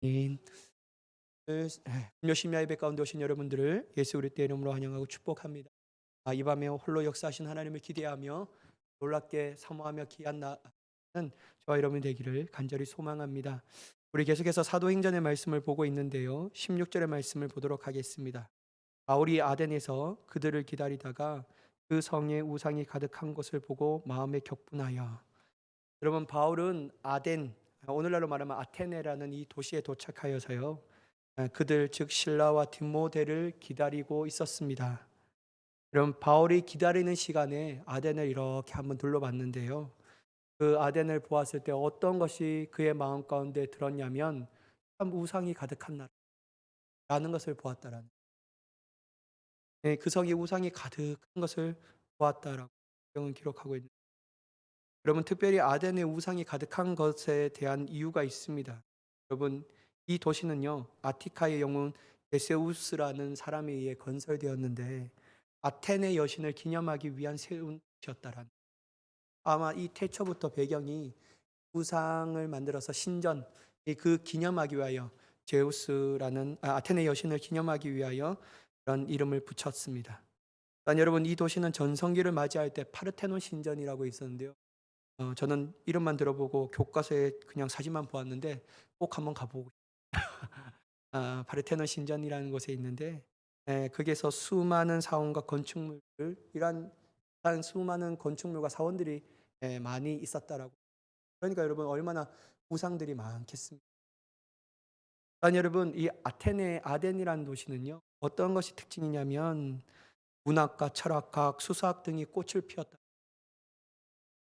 인 금요 심야 예배 가운데 오신 여러분들을 예수 그리스도의 이름으로 환영하고 축복합니다. 이 밤에 홀로 역사하신 하나님을 기대하며 놀랍게 사모하며 귀한 나는 저와 여러분이 되기를 간절히 소망합니다. 우리 계속해서 사도행전의 말씀을 보고 있는데요. 16절의 말씀을 보도록 하겠습니다. 바울이 아덴에서 그들을 기다리다가 그 성에 우상이 가득한 것을 보고 마음에 격분하여. 여러분, 바울은 아덴, 오늘날로 말하면 아테네라는 이 도시에 도착하여서요, 그들 즉 신라와 디모데를 기다리고 있었습니다. 그럼 바울이 기다리는 시간에 아덴을 이렇게 한번 둘러봤는데요. 그 아덴을 보았을 때 어떤 것이 그의 마음 가운데 들었냐면 참 우상이 가득한 나라라는 것을 보았다라는. 네, 그 성이 우상이 가득한 것을 보았다라고 성경은 기록하고 있는. 여러분, 특별히 아덴의 우상이 가득한 것에 대한 이유가 있습니다. 여러분, 이 도시는요, 아티카의 영웅 데세우스라는 사람에 의해 건설되었는데 아테네 여신을 기념하기 위한 세운 곳이었다라는. 아마 이 태초부터 배경이 우상을 만들어서 신전, 그 기념하기 위하여 제우스라는 아테네 여신을 기념하기 위하여 그런 이름을 붙였습니다. 여러분, 이 도시는 전성기를 맞이할 때 파르테논 신전이라고 있었는데요. 저는 이름만 들어보고 교과서에 그냥 사진만 보았는데 꼭 한번 가보고 파르테논 신전이라는 곳에 있는데, 거기에서 수많은 사원과 건축물들, 이러한 수많은 건축물과 사원들이 많이 있었다라고. 그러니까 여러분, 얼마나 우상들이 많겠습니까? 여러분, 이 아덴이라는 도시는요, 어떤 것이 특징이냐면 문학과 철학과 수사학 등이 꽃을 피웠다.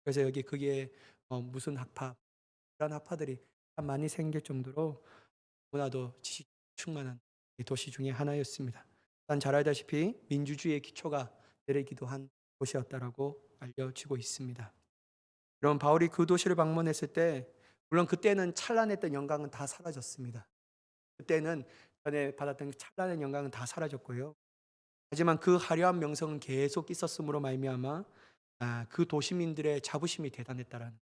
그래서 여기 그게 무슨 학파, 그런 학파들이 참 많이 생길 정도로 문화도 지식 충만한 도시 중에 하나였습니다. 잘 알다시피 민주주의의 기초가 내리기도 한 도시였다라고 알려지고 있습니다. 그럼 바울이 그 도시를 방문했을 때, 물론 그때는 찬란했던 영광은 다 사라졌습니다. 그때는 전에 받았던 찬란한 영광은 다 사라졌고요. 하지만 그 화려한 명성은 계속 있었으므로 말미암아 그 도시민들의 자부심이 대단했다라는.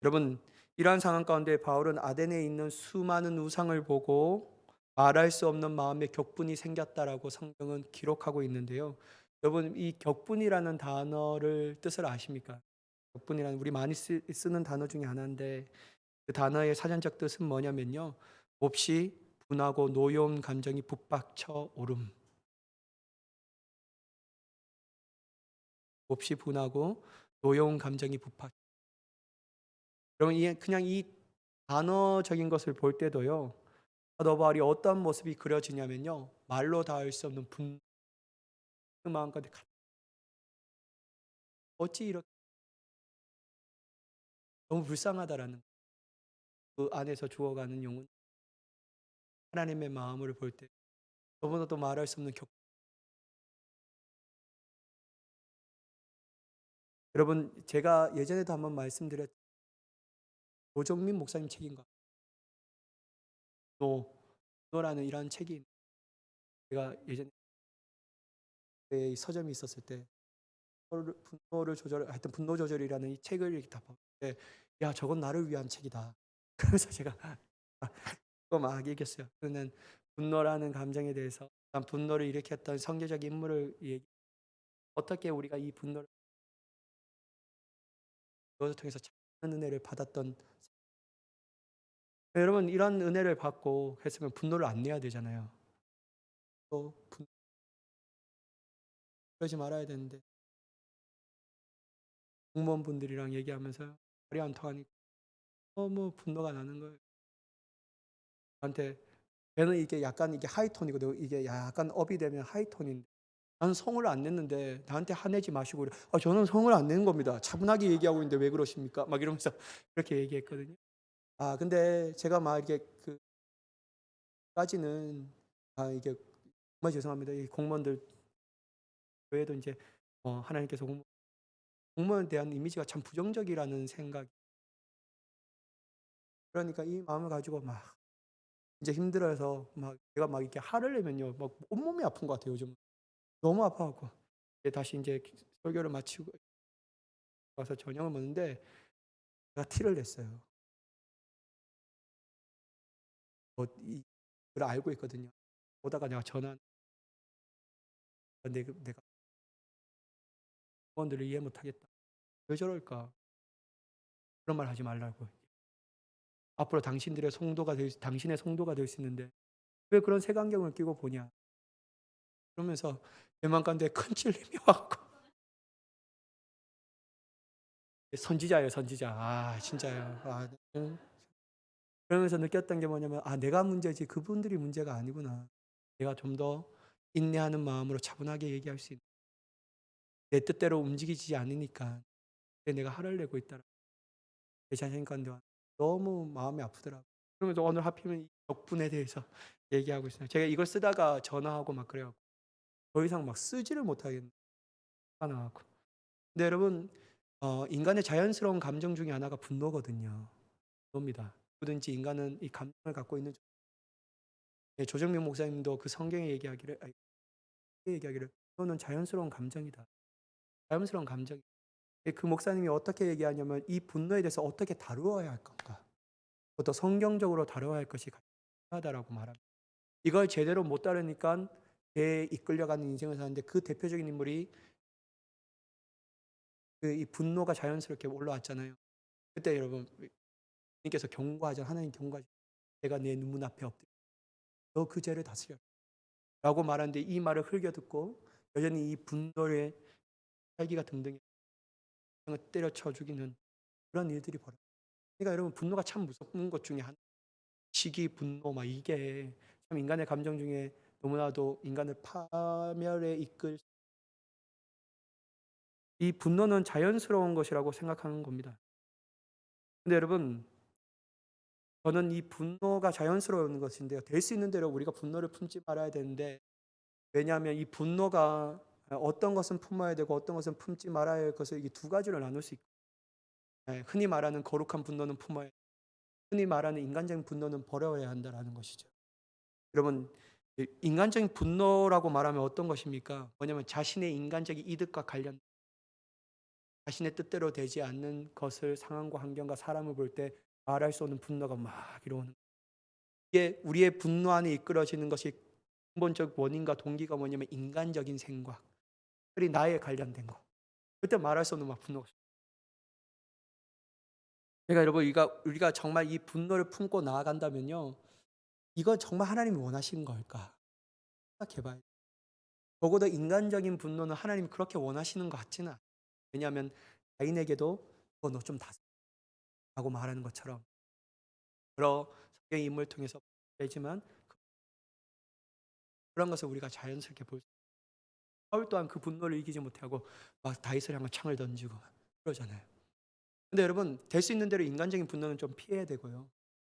여러분, 이러한 상황 가운데 바울은 아덴에 있는 수많은 우상을 보고 말할 수 없는 마음의 격분이 생겼다라고 성경은 기록하고 있는데요. 여러분, 이 격분이라는 단어를 뜻을 아십니까? 격분이라는 우리 많이 쓰는 단어 중에 하나인데 그 단어의 사전적 뜻은 뭐냐면요. 몹시 분하고 노여운 감정이 북받쳐 오름. 몹시 분하고 노여운 감정이 북받쳐. 여러분, 그냥 이 단어적인 것을 볼 때도요. 사도 바울이 어떤 모습이 그려지냐면요. 말로 닿을 수 없는 그 마음 가운데 어찌 이렇게 너무 불쌍하다라는 그 안에서 죽어가는 영혼 하나님의 마음을 볼 때 너무나도 말할 수 없는 여러분, 제가 예전에도 한번 말씀드렸 노정민 목사님 책인가 노라는 이런 책이 제가 예전에 이 서점이 있었을 때 분노를 조절 하여튼 분노 조절이라는 이 책을 이렇게 다 봤는데 야 저건 나를 위한 책이다. 그래서 제가 또 막 얘기했어요. 그는 분노라는 감정에 대해서 분노를 일으켰던 성계적 인물을 어떻게 우리가 이 분노를 그것을 통해서 참는 은혜를 받았던. 여러분, 이런 은혜를 받고 했으면 분노를 안 내야 되잖아요. 또 그러지 말아야 되는데 공무원분들이랑 얘기하면서 말이 안 통하니까 너무 분노가 나는 거예요. 저한테 걔는 이게 약간 이게 하이톤이거든요. 이게 약간 업이 되면 하이톤인데 나는 성을 안 냈는데 나한테 화내지 마시고 그래. 저는 성을 안 내는 겁니다. 차분하게 얘기하고 있는데 왜 그러십니까? 막 이러면서 그렇게 얘기했거든요. 근데 제가 막 이렇게 그까지는 이게 정말 죄송합니다. 이 공무원들 외에도 이제 하나님께서 공무원에 대한 이미지가 참 부정적이라는 생각. 그러니까 이 마음을 가지고 막 이제 힘들어서 막 제가 막 이렇게 화를 내면요. 막 온몸이 아픈 것 같아요, 요즘. 너무 아파 갖고. 이제 다시 이제 설교를 마치고 와서 저녁을 먹는데 제가 티를 냈어요. 이걸 알고 있거든요. 보다가 내가 전화 내가 직원들을 이해 못하겠다. 왜 저럴까? 그런 말 하지 말라고. 앞으로 당신의 성도가 될 수 있는데 왜 그런 색안경을 끼고 보냐? 그러면서 배만 가운데 큰 찔림이 왔고 선지자예요, 선지자. 진짜요. 응. 그러면서 느꼈던 게 뭐냐면 내가 문제지 그분들이 문제가 아니구나. 내가 좀 더 인내하는 마음으로 차분하게 얘기할 수 있는 내 뜻대로 움직이지 않으니까 내가 화를 내고 있다라 내 자신 가운데 너무 마음이 아프더라고요. 그러면서 오늘 하필이면 이 덕분에 대해서 얘기하고 있어요. 제가 이걸 쓰다가 전화하고 막 그래 갖고 더 이상 막 쓰지를 못하겠는 화나 갖고. 근데 여러분 인간의 자연스러운 감정 중에 하나가 분노거든요. 분노입니다. 누구든지 인간은 이 감정을 갖고 있는 조정민 목사님도 그 성경에 얘기하기를 "분노는 자연스러운 감정이다." 자연스러운 감정. 그 목사님이 어떻게 얘기하냐면 이 분노에 대해서 어떻게 다루어야 할 건가? 또 성경적으로 다뤄야 할 것이 중요하다라고 말합니다. 이걸 제대로 못 다루니까 배에 이끌려가는 인생을 사는데 그 대표적인 인물이 이 분노가 자연스럽게 올라왔잖아요. 그때 여러분 님께서 경고하죠. 하나님 경고하죠. "내가 내 눈문 앞에 엎드려 너 그 죄를 다스려라." 라고 말하는데 이 말을 흘겨 듣고 여전히 이 분노에 살기가 등등해 때려쳐 죽이는 그런 일들이 벌어져요. 그러니까 여러분 분노가 참 무서운 것 중에 하나 시기, 분노 막 이게 참 인간의 감정 중에 너무나도 인간을 파멸에 이끌 이 분노는 자연스러운 것이라고 생각하는 겁니다. 근데 여러분 저는 이 분노가 자연스러운 것인데요. 될 수 있는 대로 우리가 분노를 품지 말아야 되는데 왜냐하면 이 분노가 어떤 것은 품어야 되고 어떤 것은 품지 말아야 할 것을 이 두 가지로 나눌 수 있고 흔히 말하는 거룩한 분노는 품어야 흔히 말하는 인간적인 분노는 버려야 한다라는 것이죠. 여러분 인간적인 분노라고 말하면 어떤 것입니까? 뭐냐면 자신의 인간적인 이득과 관련 자신의 뜻대로 되지 않는 것을 상황과 환경과 사람을 볼 때 말할 수 없는 분노가 막 이러는 이게 우리의 분노 안에 이끌어지는 것이 근본적 원인과 동기가 뭐냐면 인간적인 생각, 특별히 나에 관련된 거. 그때 말할 수 없는 막 분노가. 그러니까 여러분 우리가 정말 이 분노를 품고 나아간다면요. 이건 정말 하나님이 원하시는 걸까? 생각해 봐요. 적어도 인간적인 분노는 하나님이 그렇게 원하시는 것 같지는 않아요. 왜냐하면 가인에게도 너 좀 다스라고 말하는 것처럼 여러 성경의 인물을 통해서 되지만 그런 것을 우리가 자연스럽게 볼 수 있어요. 사울 또한 그 분노를 이기지 못하고 막 다윗을 향해 창을 던지고 그러잖아요. 근데 여러분 될 수 있는 대로 인간적인 분노는 좀 피해야 되고요.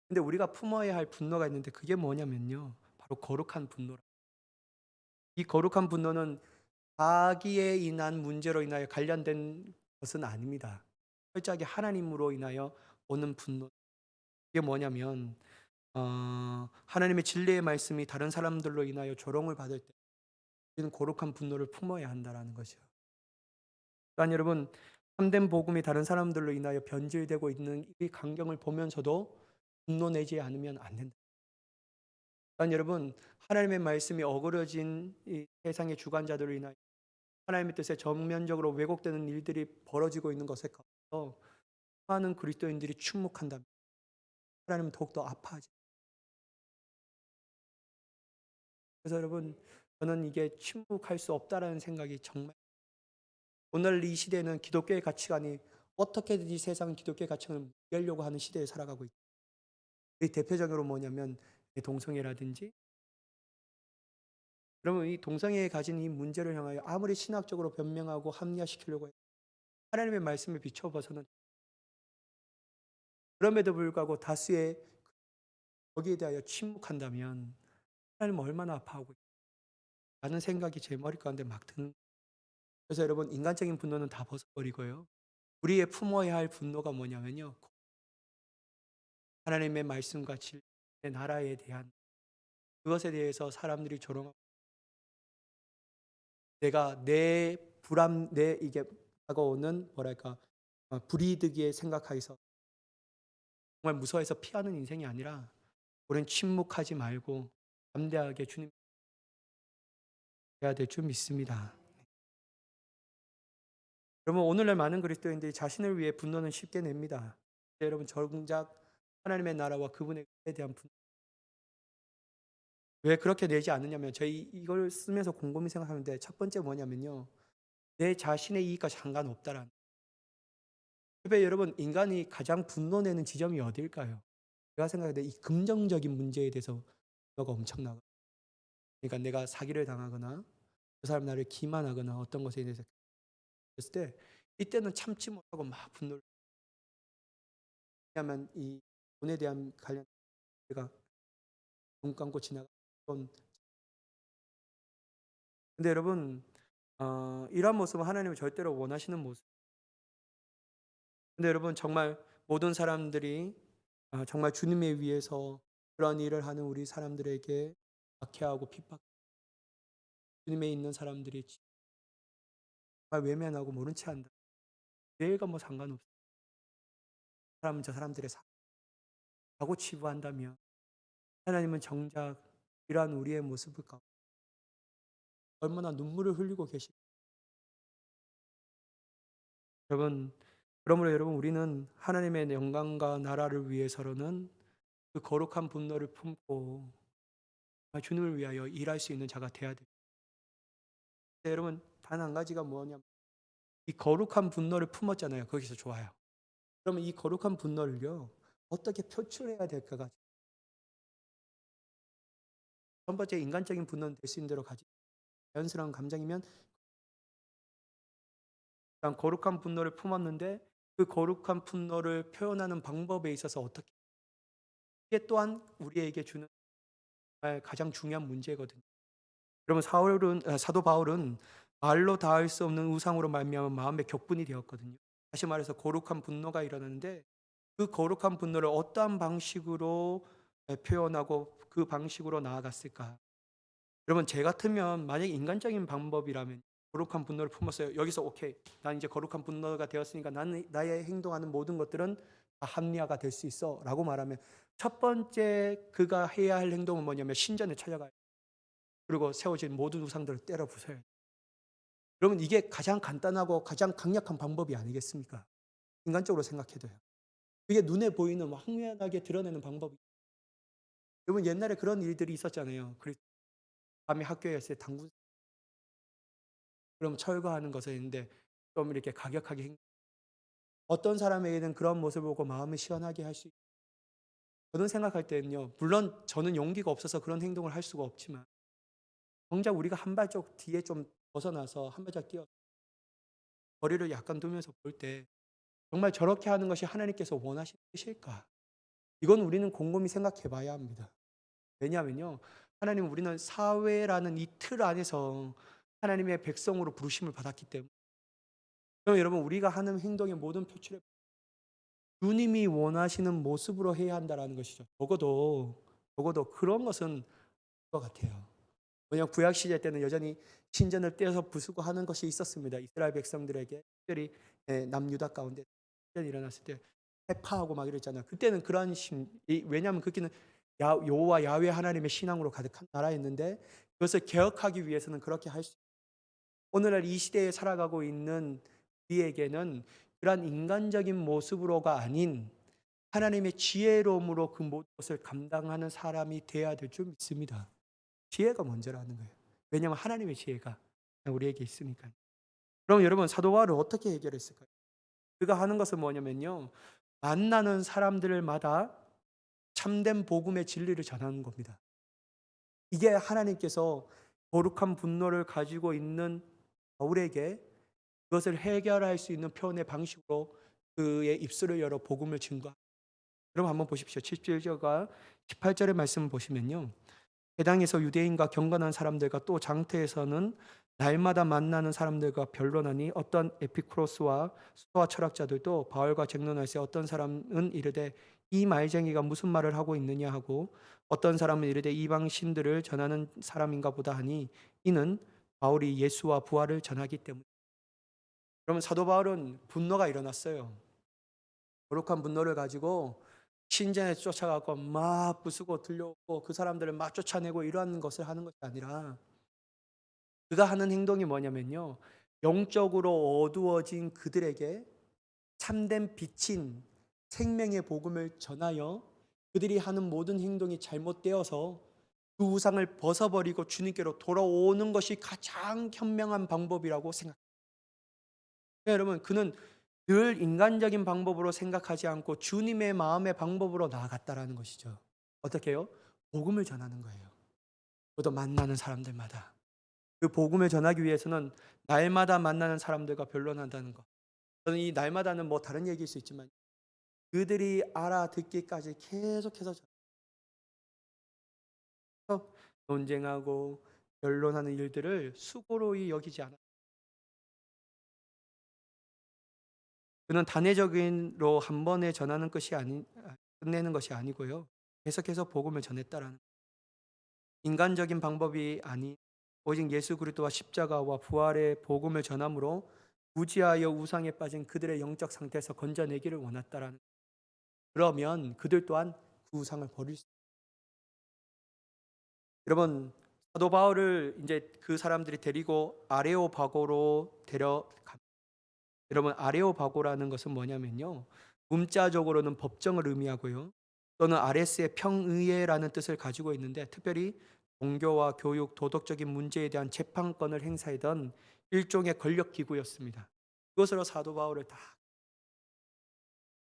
근데 우리가 품어야 할 분노가 있는데 그게 뭐냐면요. 바로 거룩한 분노라. 이 거룩한 분노는 자기에 인한 문제로 인하여 관련된 것은 아닙니다. 철저하게 하나님으로 인하여 오는 분노. 이게 뭐냐면 하나님의 진리의 말씀이 다른 사람들로 인하여 조롱을 받을 때 우리는 거룩한 분노를 품어야 한다라는 것이요. 그러니까 여러분 참된 복음이 다른 사람들로 인하여 변질되고 있는 이 광경을 보면서도 분노내지 않으면 안 된다. 그러니까 여러분 하나님의 말씀이 어그러진 이 세상의 주관자들로 인하여 하나님의 뜻에 전면적으로 왜곡되는 일들이 벌어지고 있는 것에 가서 많은 그리스도인들이 침묵한다면 하나님은 더욱더 아파하지. 그래서 여러분 저는 이게 침묵할 수 없다라는 생각이 정말 오늘 이 시대는 기독교의 가치관이 어떻게든 이 세상은 기독교의 가치관을 무시하려고 하는 시대에 살아가고 있다. 이 대표적으로 뭐냐면 동성애라든지 그러면 이 동성애에 가진 이 문제를 향하여 아무리 신학적으로 변명하고 합리화시키려고 해도 하나님의 말씀에 비춰봐서는 그럼에도 불구하고 다수의 거기에 대하여 침묵한다면 하나님은 얼마나 아파하고 라는 생각이 제 머리 가운데 막 드는 거예요. 그래서 여러분 인간적인 분노는 다 벗어버리고요. 우리의 품어야 할 분노가 뭐냐면요. 하나님의 말씀과 진리의 나라에 대한 그것에 대해서 사람들이 조롱하고 내가 내 이게 다가오는 뭐랄까 불이득에 생각하여서 정말 무서워해서 피하는 인생이 아니라 우리는 침묵하지 말고 담대하게 주님 해야 될 줄 믿습니다. 여러분, 오늘날 많은 그리스도인들이 자신을 위해 분노는 쉽게 냅니다. 여러분, 정작 하나님의 나라와 그분의 의에 대한 분노, 왜 그렇게 내지 않느냐면, 저희 이걸 쓰면서 곰곰이 생각하는데, 첫 번째 뭐냐면요, 내 자신의 이익과 상관없다라는. 여러분, 인간이 가장 분노내는 지점이 어딜까요? 제가 생각할 때 이 긍정적인 문제에 대해서 분노가 엄청나고, 그러니까 내가 사기를 당하거나 그 사람 나를 기만하거나 어떤 것에 대해서 했을 때, 이때는 참지 못하고 막 분노를. 왜냐하면 이 돈에 대한 관련, 제가 눈 감고 지나가. 근데 여러분, 이러한 모습은 하나님이 절대로 원하시는 모습. 근데 여러분, 정말 모든 사람들이 정말 주님에 위해서 그런 일을 하는 우리 사람들에게 박해하고 핍박, 주님에 있는 사람들이 정말 외면하고 모른 채 한다. 내가 뭐 상관없어. 사람은 저 사람들의 사고 치부한다면, 하나님은 정작 이러한 우리의 모습을 갖고 얼마나 눈물을 흘리고 계시. 여러분, 그러므로 여러분, 우리는 하나님의 영광과 나라를 위해서로는 그 거룩한 분노를 품고 주님을 위하여 일할 수 있는 자가 되어야 돼요. 여러분, 단 한 가지가 뭐냐면, 이 거룩한 분노를 품었잖아요. 거기서 좋아요. 그러면 이 거룩한 분노를요, 어떻게 표출해야 될까가 첫 번째, 인간적인 분노는 될 수 있는 대로 가지. 자연스러운 감정이면, 일단 거룩한 분노를 품었는데 그 거룩한 분노를 표현하는 방법에 있어서 어떻게, 이게 또한 우리에게 주는 가장 중요한 문제거든요. 여러분, 사도 바울은 말로 닿을 수 없는 우상으로 말미암아 마음의 격분이 되었거든요. 다시 말해서 거룩한 분노가 일어나는데, 그 거룩한 분노를 어떠한 방식으로 표현하고 그 방식으로 나아갔을까? 여러분, 제 같으면 만약에 인간적인 방법이라면 거룩한 분노를 품었어요. 여기서 오케이, 난 이제 거룩한 분노가 되었으니까 나는 나의 행동하는 모든 것들은 다 합리화가 될 수 있어 라고 말하면, 첫 번째 그가 해야 할 행동은 뭐냐면 신전에 찾아가요. 그리고 세워진 모든 우상들을 때려 부숴요. 여러분, 이게 가장 간단하고 가장 강력한 방법이 아니겠습니까? 인간적으로 생각해도요. 그게 눈에 보이는 황량하게 드러내는 방법이. 여러분, 옛날에 그런 일들이 있었잖아요. 밤에 학교에 있을 때 당군, 그럼 철거하는 것에 있는데 좀 이렇게 가격하게 어떤 사람에게는 그런 모습을 보고 마음을 시원하게 할 수 있어요. 저는 생각할 때는요, 물론 저는 용기가 없어서 그런 행동을 할 수가 없지만, 정작 우리가 한 발짝 뒤에 좀 벗어나서 한 발짝 뛰어 거리를 약간 두면서 볼 때, 정말 저렇게 하는 것이 하나님께서 원하시는 뜻일까? 이건 우리는 곰곰이 생각해 봐야 합니다. 왜냐하면요, 하나님, 우리는 사회라는 이 틀 안에서 하나님의 백성으로 부르심을 받았기 때문에. 그럼 여러분, 우리가 하는 행동의 모든 표출에 주님이 원하시는 모습으로 해야 한다라는 것이죠. 적어도 그런 것은 것 같아요. 왜냐하면 구약 시대 때는 여전히 신전을 떼서 부수고 하는 것이 있었습니다. 이스라엘 백성들에게, 특별히 남유다 가운데 전이 일어났을 때 해파하고 막 이랬잖아요. 그때는 그런 왜냐하면 그때는 여호와 야훼 하나님의 신앙으로 가득한 나라였는데, 그것을 개혁하기 위해서는 그렇게 할 수. 오늘날 이 시대에 살아가고 있는 우리에게는 그러한 인간적인 모습으로가 아닌 하나님의 지혜로움으로 그 모든 것을 감당하는 사람이 되어야 될 줄 믿습니다. 지혜가 먼저라는 거예요. 왜냐하면 하나님의 지혜가 우리에게 있으니까요. 그럼 여러분, 사도 바울은 어떻게 해결했을까요? 그가 하는 것은 뭐냐면요, 만나는 사람들마다 참된 복음의 진리를 전하는 겁니다. 이게 하나님께서 거룩한 분노를 가지고 있는 바울에게 그것을 해결할 수 있는 표현의 방식으로 그의 입술을 열어 복음을 증거합니다. 여러분, 한번 보십시오. 17절과 18절의 말씀을 보시면요, 해당에서 유대인과 경건한 사람들과 또 장태에서는 날마다 만나는 사람들과 변론하니, 어떤 에피쿠로스와 스토아 철학자들도 바울과 쟁론할세, 어떤 사람은 이르되 이 말쟁이가 무슨 말을 하고 있느냐 하고, 어떤 사람은 이르되 이방 신들을 전하는 사람인가 보다 하니, 이는 바울이 예수와 부활을 전하기 때문에. 그러면 사도 바울은 분노가 일어났어요. 거룩한 분노를 가지고 신전에 쫓아가고 막 부수고 들려오고 그 사람들을 막 쫓아내고 이러한 것을 하는 것이 아니라 그가 하는 행동이 뭐냐면요. 영적으로 어두워진 그들에게 참된 빛인 생명의 복음을 전하여 그들이 하는 모든 행동이 잘못되어서 그 우상을 벗어버리고 주님께로 돌아오는 것이 가장 현명한 방법이라고 생각합니다. 여러분, 그는 늘 인간적인 방법으로 생각하지 않고 주님의 마음의 방법으로 나아갔다라는 것이죠. 어떻게 해요? 복음을 전하는 거예요. 저도 만나는 사람들마다. 그 복음을 전하기 위해서는 날마다 만나는 사람들과 변론한다는 것. 저는 이 날마다는 뭐 다른 얘기일 수 있지만 그들이 알아듣기까지 계속해서 논쟁하고 변론하는 일들을 수고로이 여기지 않아. 그는 단회적인로 한 번에 전하는 것이 끝내는 것이 아니고요. 계속해서 복음을 전했다라는 인간적인 방법이 아닌 오직 예수 그리스도와 십자가와 부활의 복음을 전함으로 무지하여 우상에 빠진 그들의 영적 상태에서 건져내기를 원했다라는. 그러면 그들 또한 그 우상을 버릴 수. 여러분, 사도 바울을 이제 그 사람들이 데리고 아레오바고로 데려갑니다. 여러분, 아레오바고라는 것은 뭐냐면요, 문자적으로는 법정을 의미하고요, 또는 아레스의 평의회라는 뜻을 가지고 있는데, 특별히 종교와 교육, 도덕적인 문제에 대한 재판권을 행사하던 일종의 권력 기구였습니다. 그것으로 사도 바울을 다.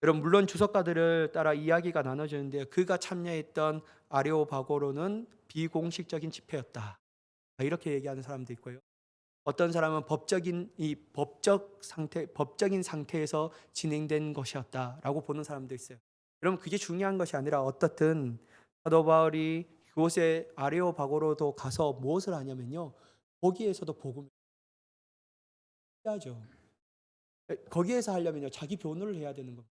여러분, 물론 주석가들을 따라 이야기가 나눠지는데 그가 참여했던 아레오바고로는 비공식적인 집회였다, 이렇게 얘기하는 사람도 있고요. 어떤 사람은 법적인 상태에서 진행된 것이었다라고 보는 사람도 있어요. 여러분, 그게 중요한 것이 아니라 어떻든 사도 바울이 그곳에 아레오바고로도 가서 무엇을 하냐면요, 거기에서도 복음을 해야죠. 거기에서 하려면요, 자기 변호를 해야 되는 겁니다.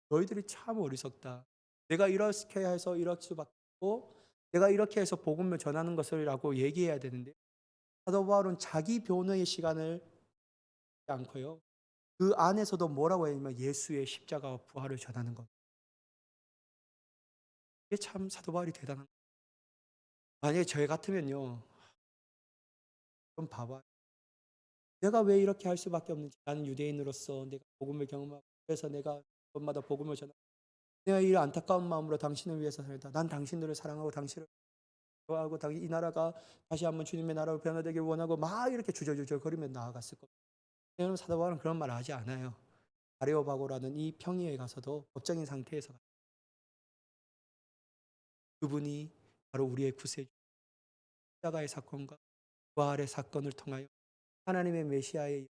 너희들이 참 어리석다. 내가 이렇게 해서 이럴 수밖에 없고, 내가 이렇게 해서 복음을 전하는 것을라고 얘기해야 되는데, 사도 바울은 자기 변호의 시간을 않고요, 그 안에서도 뭐라고 했냐면 예수의 십자가와 부활을 전하는 것. 이게 참 사도 바울이 대단한. 만약에 저희 같으면요, 좀 봐봐. 내가 왜 이렇게 할 수밖에 없는지. 나는 유대인으로서 내가 복음을 경험하고, 그래서 내가 곳마다 복음을 전하고, 내가 이 안타까운 마음으로 당신을 위해서 살다. 난 당신들을 사랑하고 당신을 좋아하고 이 나라가 다시 한번 주님의 나라로 변화되길 원하고 막 이렇게 주저주저 거리며 나아갔을 겁니다. 여러분, 사도 바울은 그런 말 하지 않아요. 아레오바고라는 이 평야에 가서도 법적인 상태에서 그분이 바로 우리의 구세주, 십자가의 사건과 부활의 사건을 통하여 하나님의 메시아의.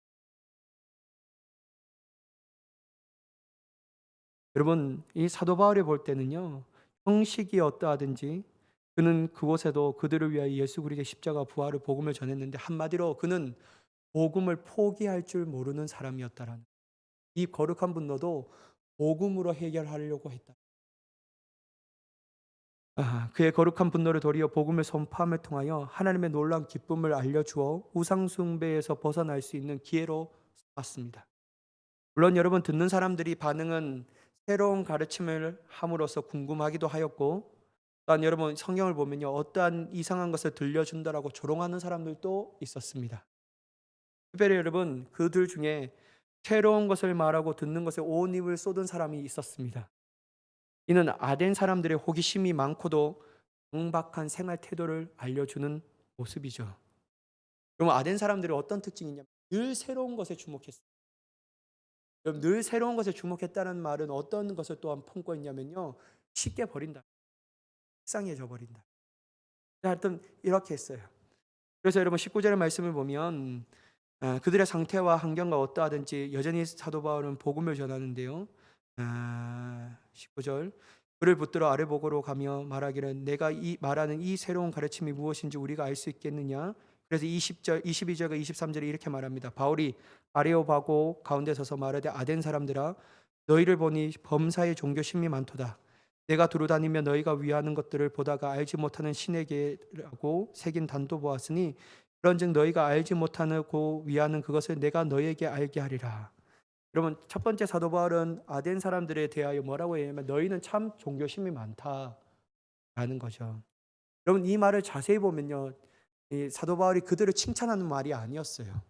여러분, 이 사도 바울이 볼 때는요, 형식이 어떠하든지 그는 그곳에도 그들을 위하여 예수 그리스도의 십자가 부활을 복음을 전했는데, 한마디로 그는 복음을 포기할 줄 모르는 사람이었다라는, 이 거룩한 분노도 복음으로 해결하려고 했다. 그의 거룩한 분노를 도리어 복음을 선포함을 통하여 하나님의 놀라운 기쁨을 알려주어 우상 숭배에서 벗어날 수 있는 기회로 삼았습니다. 물론 여러분, 듣는 사람들이 반응은 새로운 가르침을 함으로써 궁금하기도 하였고, 또한 여러분 성경을 보면요, 어떠한 이상한 것을 들려준다라고 조롱하는 사람들도 있었습니다. 특별히 여러분, 그들 중에 새로운 것을 말하고 듣는 것에 온 입을 쏟은 사람이 있었습니다. 이는 아덴 사람들의 호기심이 많고도 강박한 생활 태도를 알려주는 모습이죠. 그럼 아덴 사람들이 어떤 특징이 있냐면 늘 새로운 것에 주목했어요. 그럼 늘 새로운 것에 주목했다는 말은 어떤 것을 또한 품고 있냐면요, 쉽게 버린다, 식상해져 버린다. 하여튼 이렇게 했어요. 그래서 여러분 19절의 말씀을 보면 그들의 상태와 환경과 어떠하든지 여전히 사도 바울은 복음을 전하는데요. 19절, 그를 붙들어 아레복으로 가며 말하기를 내가 말하는 이 새로운 가르침이 무엇인지 우리가 알 수 있겠느냐. 그래서 20절, 22절과 23절에 이렇게 말합니다. 바울이 아레오바고 가운데 서서 말하되 아덴 사람들아, 너희를 보니 범사의 종교심이 많도다. 내가 두루다니며 너희가 위하는 것들을 보다가 알지 못하는 신에게라고 새긴 단도 보았으니 그런즉 너희가 알지 못하고 위하는 그것을 내가 너희에게 알게 하리라. 여러분, 첫 번째 사도 바울은 아덴 사람들에 대하여 뭐라고 얘기하냐면 너희는 참 종교심이 많다라는 거죠. 여러분, 이 말을 자세히 보면요, 이 사도 바울이 그들을 칭찬하는 말이 아니었어요.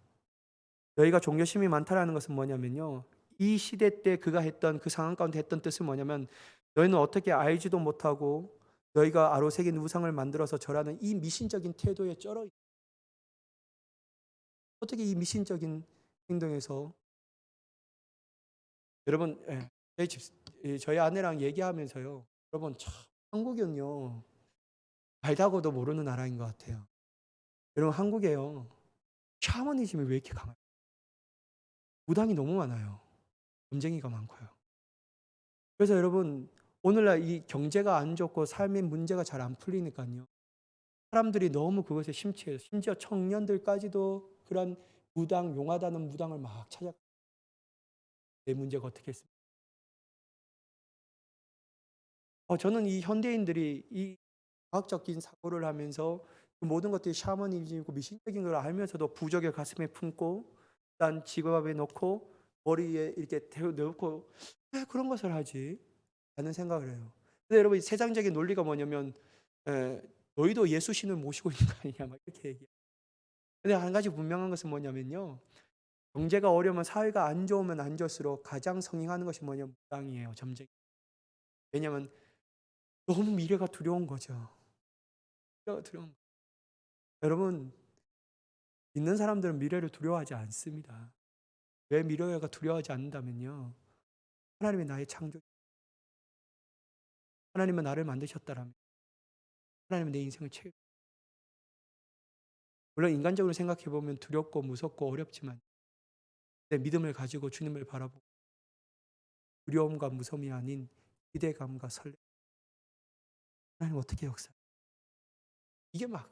너희가 종교심이 많다라는 것은 뭐냐면요, 이 시대 때 그가 했던 그 상황 가운데 했던 뜻은 뭐냐면 너희는 어떻게 알지도 못하고 너희가 아로새긴 우상을 만들어서 절하는 이 미신적인 태도에 쩔어 어떻게 이 미신적인 행동에서 여러분, 저희 아내랑 얘기하면서요, 여러분 참 한국은요 알다고도 모르는 나라인 것 같아요. 여러분, 한국에요 샤머니즘이 왜 이렇게 강해요? 무당이 너무 많아요. 점쟁이가 많고요. 그래서 여러분, 오늘날 이 경제가 안 좋고 삶의 문제가 잘 안 풀리니까요, 사람들이 너무 그것에 심취해요. 심지어 청년들까지도 그런 무당, 용하다는 무당을 막 찾아. 내 문제가 어떻게 했습니까? 저는 이 현대인들이 이 과학적인 사고를 하면서 그 모든 것들이 샤머니즘이고 미신적인 걸 알면서도 부적을 가슴에 품고 난 지갑에 넣고 머리에 이렇게 넣고 왜 그런 것을 하지? 라는 생각을 해요. 근데 여러분, 이 세상적인 논리가 뭐냐면 에, 너희도 예수 신을 모시고 있는 거 아니냐 막 이렇게 얘기해요. 근데 한 가지 분명한 것은 뭐냐면요, 경제가 어려우면 사회가 안 좋으면 안 좋을수록 가장 성행하는 것이 뭐냐면 무당이에요. 점쟁이. 왜냐하면 너무 미래가 두려운 거죠. 미래가 두려운 거. 여러분, 믿는 사람들은 미래를 두려워하지 않습니다. 왜 미래가 두려워하지 않는다면요, 하나님이 나의 창조, 하나님은 나를 만드셨다라면, 하나님은 내 인생을 채우. 물론 인간적으로 생각해 보면 두렵고 무섭고 어렵지만 내 믿음을 가지고 주님을 바라보고 두려움과 무서움이 아닌 기대감과 설렘. 하나님 어떻게 역사? 이게 막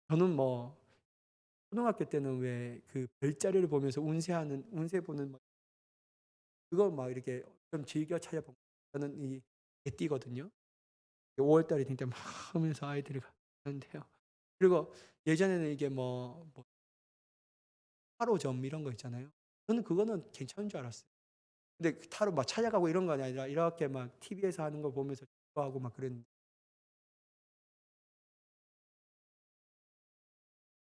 저는 뭐 초등학교 때는 왜 그 별자리를 보면서 운세 보는 뭐 그거 막 이렇게 좀 즐겨 찾아보고 저는 이 개띠거든요. 5월 달이 되니까 막 하면서 아이들이 가는데요. 그리고 예전에는 이게 뭐 타로점 이런 거 있잖아요. 저는 그거는 괜찮은 줄 알았어요. 근데 그 타로 막 찾아가고 이런 건 아니라 이렇게 막 TV에서 하는 거 보면서 좋아하고 막 그랬는데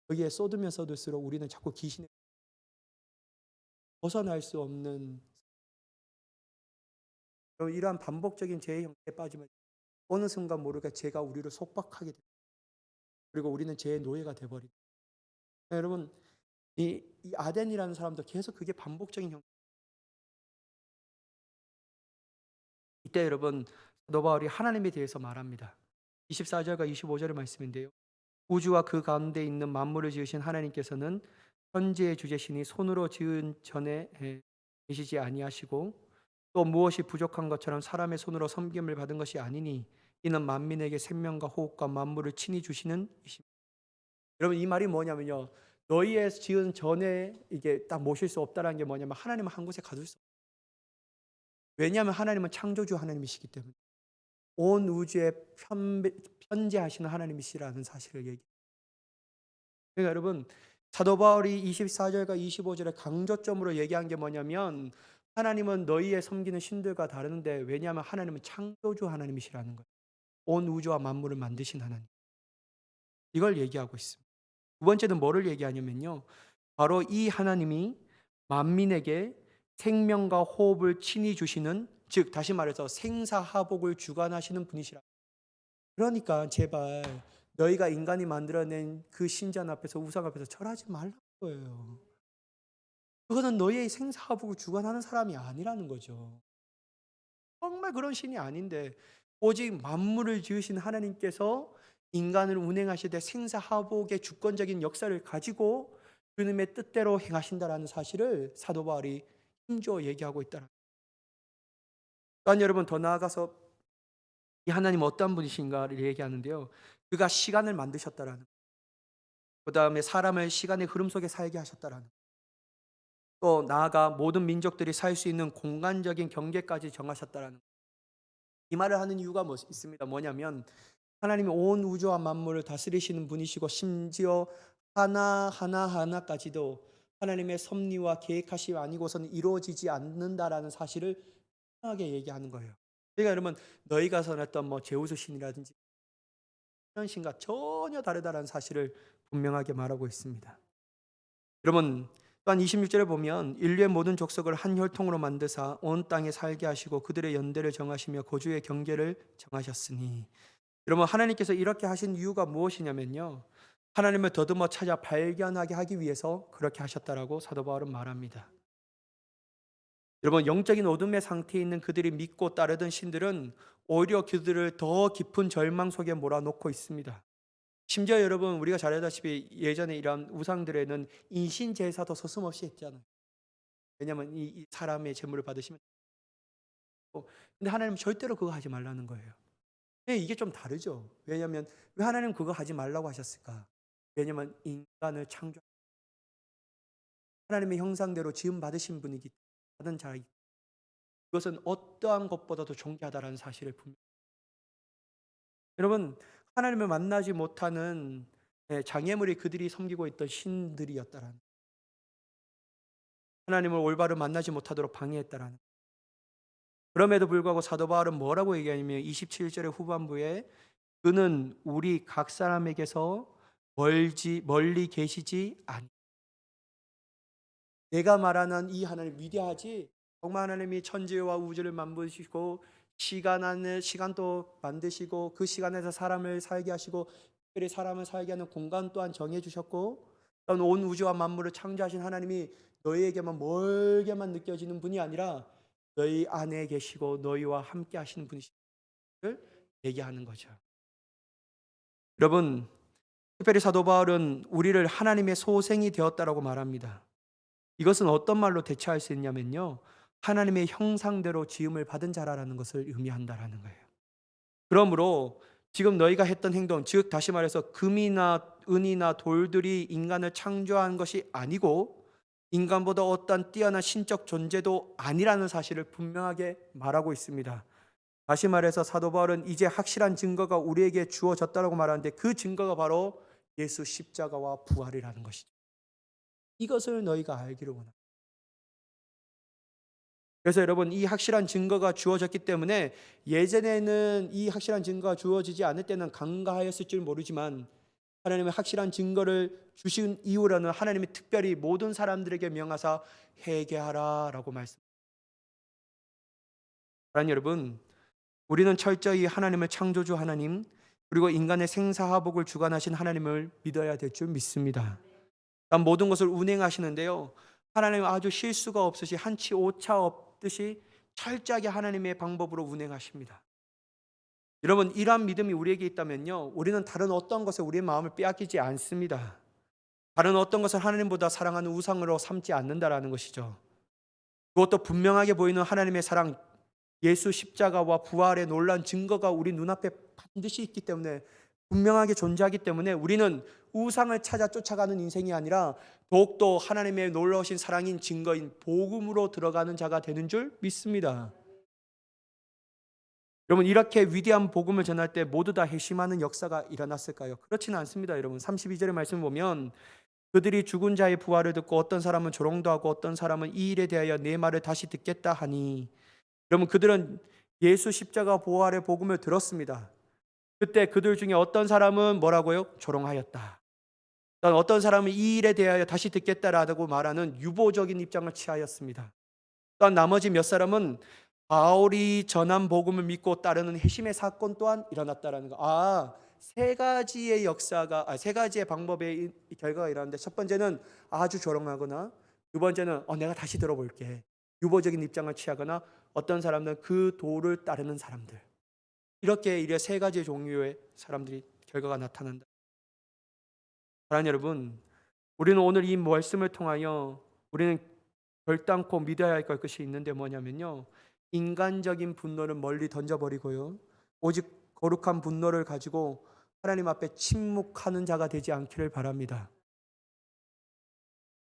거기에 쏟으면 쏟을수록 우리는 자꾸 귀신에 벗어날 수 없는 이러한 반복적인 죄의 형태에 빠지면 어느 순간 모르게 죄가 우리를 속박하게 돼요. 그리고 우리는 죄의 노예가 돼버립니다. 여러분, 이 아덴이라는 사람도 계속 그게 반복적인 형태. 이때 여러분, 사도 바울이 하나님에 대해서 말합니다. 24절과 25절의 말씀인데요. 우주와 그 가운데 있는 만물을 지으신 하나님께서는 천지의 주제시니 손으로 지은 전에 계시지 아니하시고 또 무엇이 부족한 것처럼 사람의 손으로 섬김을 받은 것이 아니니 이는 만민에게 생명과 호흡과 만물을 친히 주시는 이십니다. 여러분, 이 말이 뭐냐면요, 너희의 지은 전에 이게 딱 모실 수 없다라는 게 뭐냐면 하나님은 한 곳에 가둘 수 없어요. 왜냐하면 하나님은 창조주 하나님이시기 때문에 온 우주에 편재하시는 하나님이시라는 사실을 얘기해요. 그러니까 여러분, 사도 바울이 24절과 25절에 강조점으로 얘기한 게 뭐냐면 하나님은 너희의 섬기는 신들과 다른데 왜냐하면 하나님은 창조주 하나님이시라는 거예요. 온 우주와 만물을 만드신 하나님. 이걸 얘기하고 있습니다. 두 번째는 뭐를 얘기하냐면요, 바로 이 하나님이 만민에게 생명과 호흡을 친히 주시는, 즉 다시 말해서 생사하복을 주관하시는 분이시라. 그러니까 제발 너희가 인간이 만들어낸 그 신전 앞에서 우상 앞에서 절하지 말라는 거예요. 그거는 너희의 생사하복을 주관하는 사람이 아니라는 거죠. 정말 그런 신이 아닌데 오직 만물을 지으신 하나님께서 인간을 운행하실 때 생사하복의 주권적인 역사를 가지고 주님의 뜻대로 행하신다라는 사실을 사도 바울이 힘주어 얘기하고 있다는. 또한 여러분, 더 나아가서 이 하나님 어떤 분이신가를 얘기하는데요. 그가 시간을 만드셨다라는, 그다음에 사람을 시간의 흐름 속에 살게 하셨다라는, 또 나아가 모든 민족들이 살 수 있는 공간적인 경계까지 정하셨다라는. 이 말을 하는 이유가 있습니다. 뭐냐면 하나님이 온 우주와 만물을 다스리시는 분이시고 심지어 하나하나까지도 하나님의 섭리와 계획하심이 아니고서는 이루어지지 않는다라는 사실을 분명하게 얘기하는 거예요. 그러니까 여러분, 너희가 선했던 제우스 신이라든지 이런 신과 전혀 다르다라는 사실을 분명하게 말하고 있습니다. 여러분, 또한 26절에 보면 인류의 모든 족속을 한 혈통으로 만드사 온 땅에 살게 하시고 그들의 연대를 정하시며 거주의 경계를 정하셨으니, 여러분, 하나님께서 이렇게 하신 이유가 무엇이냐면요, 하나님을 더듬어 찾아 발견하게 하기 위해서 그렇게 하셨다라고 사도 바울은 말합니다. 여러분, 영적인 어둠의 상태에 있는 그들이 믿고 따르던 신들은 오히려 그들을 더 깊은 절망 속에 몰아넣고 있습니다. 심지어 여러분, 우리가 잘 알다시피 예전에 이러한 우상들에는 인신 제사도 서슴없이 했잖아요. 왜냐하면 이 사람의 제물을 받으시면, 근데 하나님은 절대로 그거 하지 말라는 거예요. 이게 좀 다르죠. 왜냐하면 왜 하나님 그거 하지 말라고 하셨을까? 왜냐하면 인간을 창조, 하나님의 형상대로 지음 받으신 분이기 때문에, 받은 자이기, 그것은 어떠한 것보다도 존귀하다라는 사실을 분명. 여러분, 하나님을 만나지 못하는 장애물이 그들이 섬기고 있던 신들이었다라는, 하나님을 올바로 만나지 못하도록 방해했다라는. 그럼에도 불구하고 사도 바울은 뭐라고 얘기하냐면 27절의 후반부에 그는 우리 각 사람에게서 멀리 계시지 않. 내가 말하는 이 하나님 위대하지. 정말 하나님이 천지와 우주를 만드시고 시간도 만드시고 그 시간에서 사람을 살게 하시고 특별히 사람을 살게 하는 공간 또한 정해 주셨고, 또한 온 우주와 만물을 창조하신 하나님이 너희에게만 멀게만 느껴지는 분이 아니라 너희 안에 계시고 너희와 함께 하시는 분이신 걸 얘기하는 거죠. 여러분, 특별히 사도 바울은 우리를 하나님의 소생이 되었다라고 말합니다. 이것은 어떤 말로 대체할 수 있냐면요, 하나님의 형상대로 지음을 받은 자라는 것을 의미한다라는 거예요. 그러므로 지금 너희가 했던 행동, 즉 다시 말해서 금이나 은이나 돌들이 인간을 창조한 것이 아니고 인간보다 어떤 뛰어난 신적 존재도 아니라는 사실을 분명하게 말하고 있습니다. 다시 말해서 사도 바울은 이제 확실한 증거가 우리에게 주어졌다고 말하는데, 그 증거가 바로 예수 십자가와 부활이라는 것이죠. 이것을 너희가 알기를 원합니다. 그래서 여러분, 이 확실한 증거가 주어졌기 때문에 예전에는 이 확실한 증거가 주어지지 않을 때는 간과하였을 줄 모르지만, 하나님의 확실한 증거를 주신 이후로는 하나님이 특별히 모든 사람들에게 명하사 회개하라라고 말씀합니다. 사랑하는 여러분, 우리는 철저히 하나님을 창조주 하나님, 그리고 인간의 생사화복을 주관하신 하나님을 믿어야 될 줄 믿습니다. 모든 것을 운행하시는데요, 하나님은 아주 실수가 없으시 한치 오차 없듯이 철저하게 하나님의 방법으로 운행하십니다. 여러분, 이러한 믿음이 우리에게 있다면요, 우리는 다른 어떤 것에 우리의 마음을 빼앗기지 않습니다. 다른 어떤 것을 하나님보다 사랑하는 우상으로 삼지 않는다라는 것이죠. 그것도 분명하게 보이는 하나님의 사랑, 예수 십자가와 부활의 놀라운 증거가 우리 눈앞에 반드시 있기 때문에, 분명하게 존재하기 때문에 우리는 우상을 찾아 쫓아가는 인생이 아니라 더욱더 하나님의 놀라우신 사랑인 증거인 복음으로 들어가는 자가 되는 줄 믿습니다. 여러분, 이렇게 위대한 복음을 전할 때 모두 다 회심하는 역사가 일어났을까요? 그렇지는 않습니다. 여러분, 32절의 말씀을 보면 그들이 죽은 자의 부활을 듣고 어떤 사람은 조롱도 하고 어떤 사람은 이 일에 대하여 내 말을 다시 듣겠다 하니, 여러분, 그들은 예수 십자가 부활의 복음을 들었습니다. 그때 그들 중에 어떤 사람은 뭐라고요? 조롱하였다. 어떤 사람은 이 일에 대하여 다시 듣겠다라고 말하는 유보적인 입장을 취하였습니다. 또한 나머지 몇 사람은 바울이 전한 복음을 믿고 따르는 회심의 사건 또한 일어났다라는 거. 세 가지의 역사가, 세 가지의 방법의 결과가 일어났는데, 첫 번째는 아주 조롱하거나, 두 번째는 내가 다시 들어볼게, 유보적인 입장을 취하거나, 어떤 사람은 그 도를 따르는 사람들. 이렇게 세 가지 종류의 사람들이 결과가 나타난다. 사랑하는 여러분, 우리는 오늘 이 말씀을 통하여 우리는 결단코 믿어야 할 것이 있는데 뭐냐면요, 인간적인 분노를 멀리 던져버리고요, 오직 거룩한 분노를 가지고 하나님 앞에 침묵하는 자가 되지 않기를 바랍니다.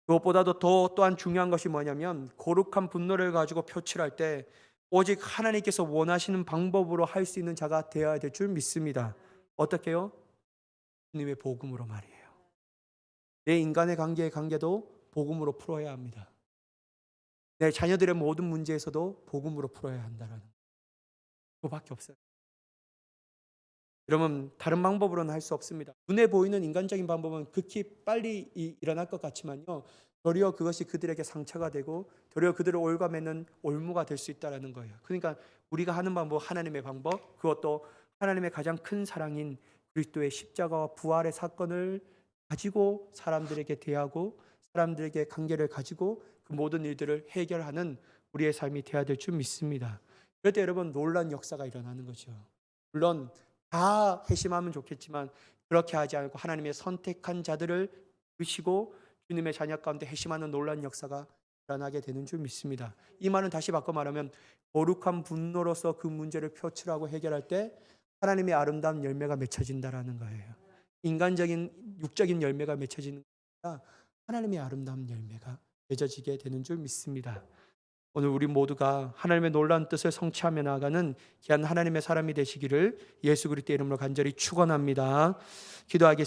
그것보다도 또한 중요한 것이 뭐냐면, 거룩한 분노를 가지고 표출할 때 오직 하나님께서 원하시는 방법으로 할 수 있는 자가 되어야 될 줄 믿습니다. 어떻게요? 주님의 복음으로 말이에요. 내 인간의 관계도 복음으로 풀어야 합니다. 내 자녀들의 모든 문제에서도 복음으로 풀어야 한다는 그밖에 없어요. 여러분, 다른 방법으로는 할 수 없습니다. 눈에 보이는 인간적인 방법은 극히 빨리 일어날 것 같지만요, 도리어 그것이 그들에게 상처가 되고 도리어 그들을 올가매는 올무가 될 수 있다는 거예요. 그러니까 우리가 하는 방법, 하나님의 방법, 그것도 하나님의 가장 큰 사랑인 그리스도의 십자가와 부활의 사건을 가지고 사람들에게 대하고 사람들에게 관계를 가지고 그 모든 일들을 해결하는 우리의 삶이 되어야 될 줄 믿습니다. 그럴 때 여러분, 놀라운 역사가 일어나는 거죠. 물론 다 회심하면 좋겠지만 그렇게 하지 않고 하나님의 선택한 자들을 부르시고 주님의 자녀 가운데 회심하는 놀라운 역사가 일어나게 되는 줄 믿습니다. 이 말은 다시 바꿔 말하면 거룩한 분노로서 그 문제를 표출하고 해결할 때 하나님의 아름다운 열매가 맺혀진다라는 거예요. 인간적인 육적인 열매가 맺혀지는 게 아니라 하나님의 아름다운 열매가 맺어지게 되는 줄 믿습니다. 오늘 우리 모두가 하나님의 놀라운 뜻을 성취하며 나아가는 귀한 하나님의 사람이 되시기를 예수 그리스도의 이름으로 간절히 축원합니다. 기도하겠습니다.